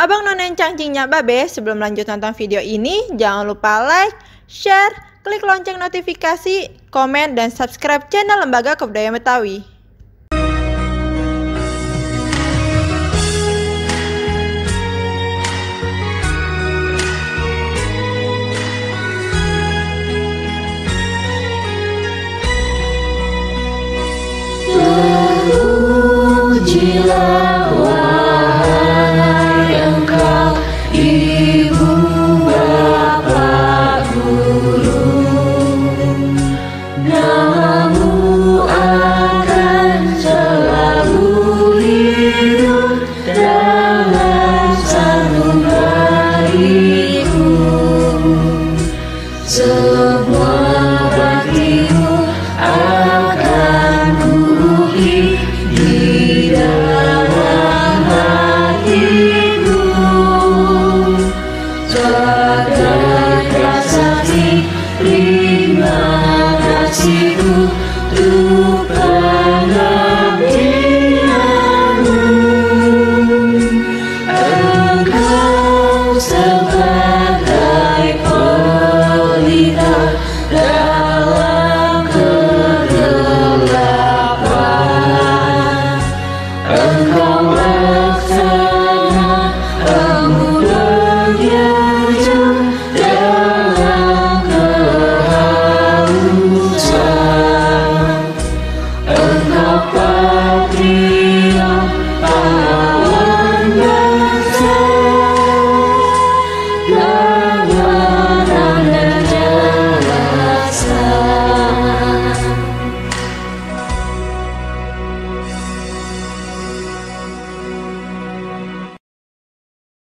Abang None Cangcingnya Babe, sebelum lanjut nonton video ini, jangan lupa like, share, klik lonceng notifikasi, komen, dan subscribe channel Lembaga Kebudayaan Betawi. Terpujilah